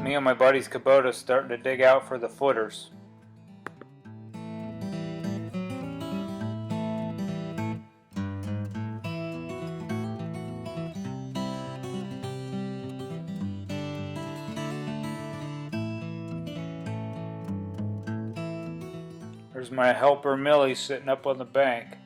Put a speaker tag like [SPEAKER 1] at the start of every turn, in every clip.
[SPEAKER 1] Me and my buddy's Kubota starting to dig out for the footers. There's my helper Millie sitting up on the bank.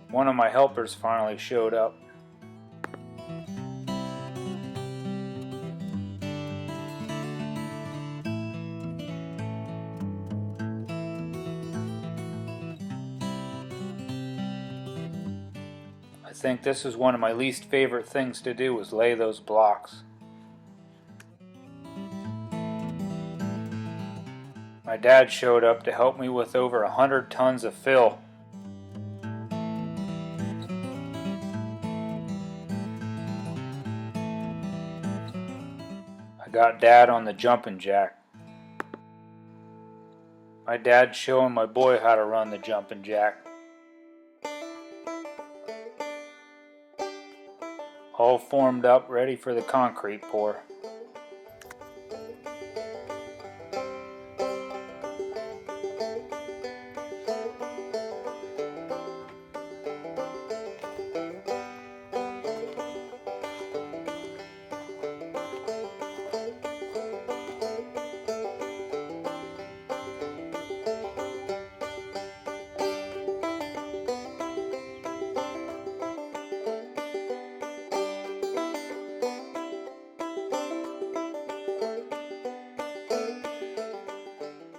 [SPEAKER 1] One of my helpers finally showed up. I think this is one of my least favorite things to do, is lay those blocks. My dad showed up to help me with over 100 tons of fill. I got Dad on the jumping jack. My dad's showing my boy how to run the jumping jack. All formed up, ready for the concrete pour.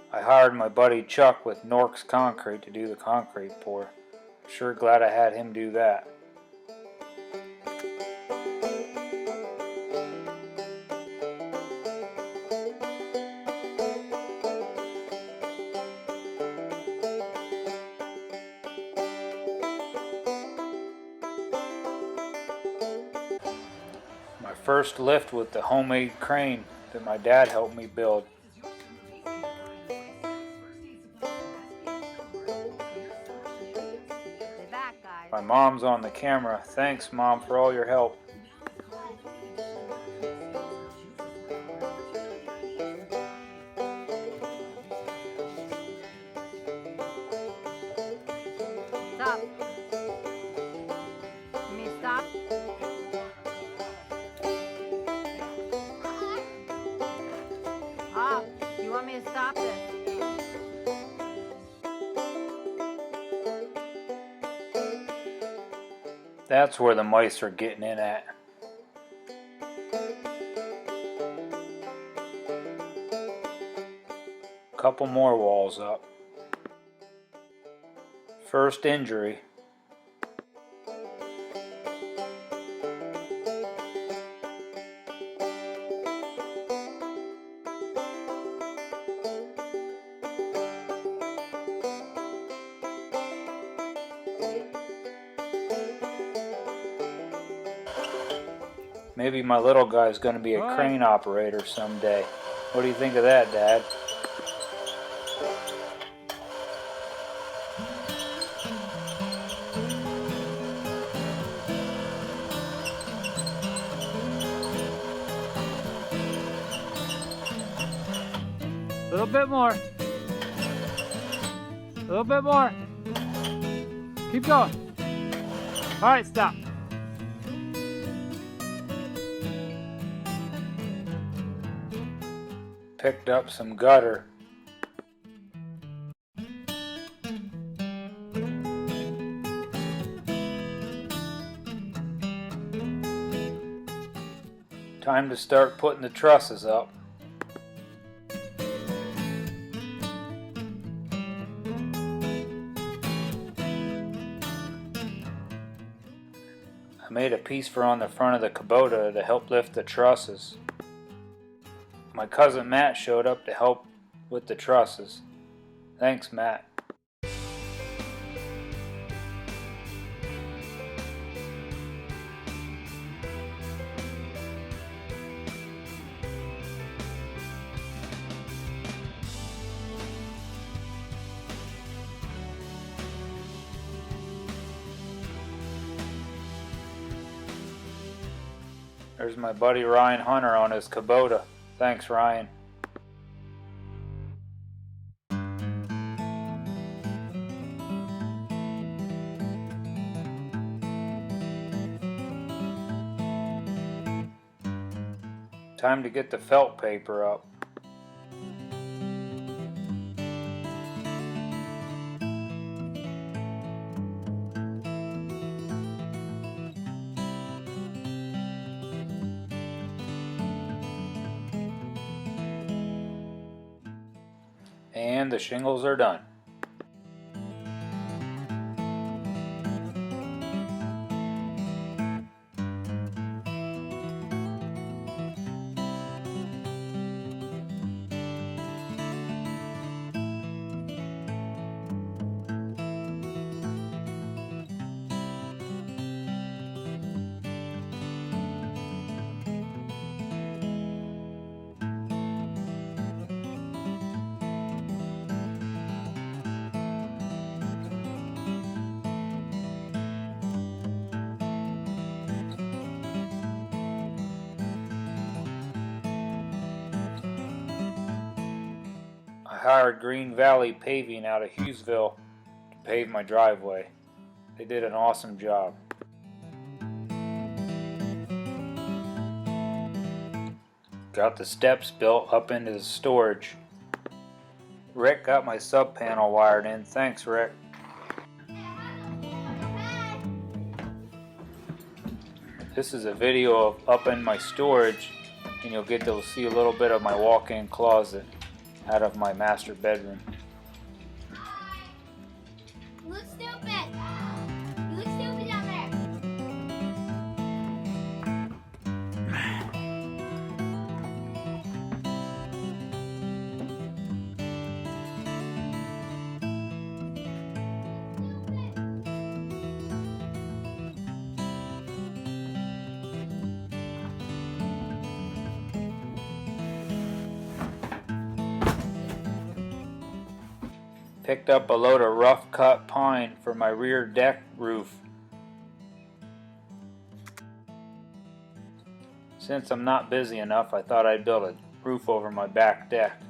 [SPEAKER 1] I hired my buddy Chuck with Norks Concrete to do the concrete pour. Sure glad I had him do that. My first lift with the homemade crane that my dad helped me build. My mom's on the camera. Thanks, Mom, for all your help.
[SPEAKER 2] Stop. You mean stop? Ah, you want me to stop this?
[SPEAKER 1] That's where the mice are getting in at. Couple more walls up. First injury. Maybe my little guy's going to be a crane operator someday. What do you think of that, Dad? A little bit more. A little bit more. Keep going. All right, stop. Picked up some gutter. Time to start putting the trusses up. I made a piece for on the front of the Kubota to help lift the trusses. My cousin Matt showed up to help with the trusses. Thanks, Matt. There's my buddy Ryan Hunter on his Kubota. Thanks, Ryan. Time to get the felt paper up. And the shingles are done. I hired Green Valley Paving out of Hughesville to pave my driveway. They did an awesome job. Got the steps built up into the storage. Rick got my sub panel wired in. Thanks, Rick. This is a video of up in my storage, and you'll get to see a little bit of my walk-in closet out of my master bedroom.
[SPEAKER 3] You look stupid. You look stupid down there.
[SPEAKER 1] Picked up a load of rough cut pine for my rear deck roof. Since I'm not busy enough, I thought I'd build a roof over my back deck.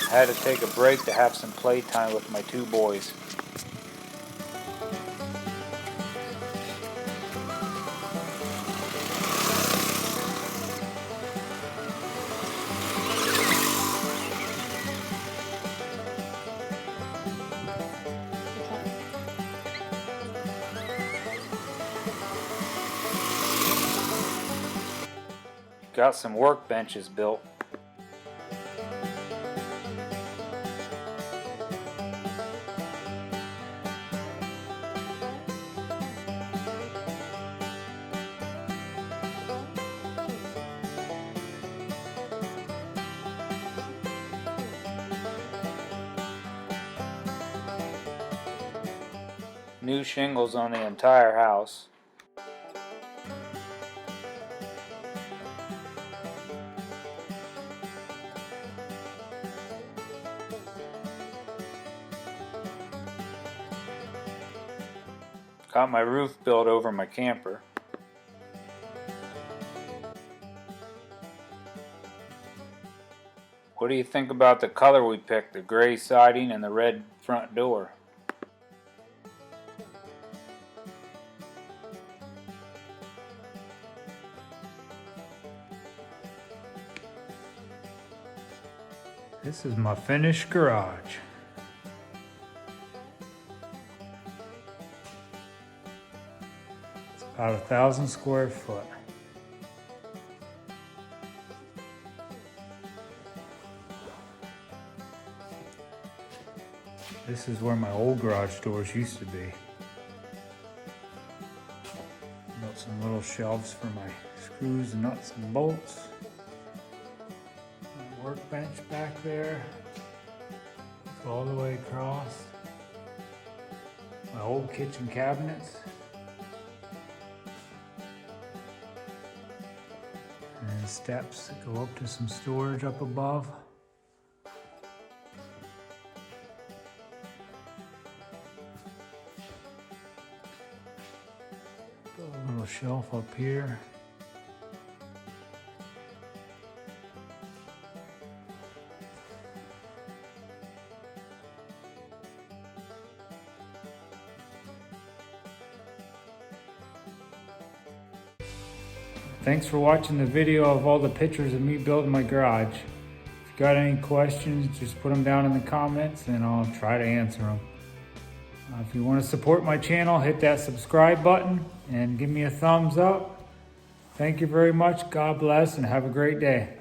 [SPEAKER 1] I had to take a break to have some playtime with my two boys. Got some workbenches built. New shingles on the entire house. Got my roof built over my camper. What do you think about the color we picked? The gray siding and the red front door. This is my finished garage. It's about 1,000 square foot. This is where my old garage doors used to be. Built some little shelves for my screws, nuts, and bolts. My workbench back there. It's all the way across. My old kitchen cabinets. And steps that go up to some storage up above. Got a little shelf up here. Thanks for watching the video of all the pictures of me building my garage. If you got any questions, just put them down in the comments and I'll try to answer them. If you want to support my channel, hit that subscribe button and give me a thumbs up. Thank you very much. God bless and have a great day.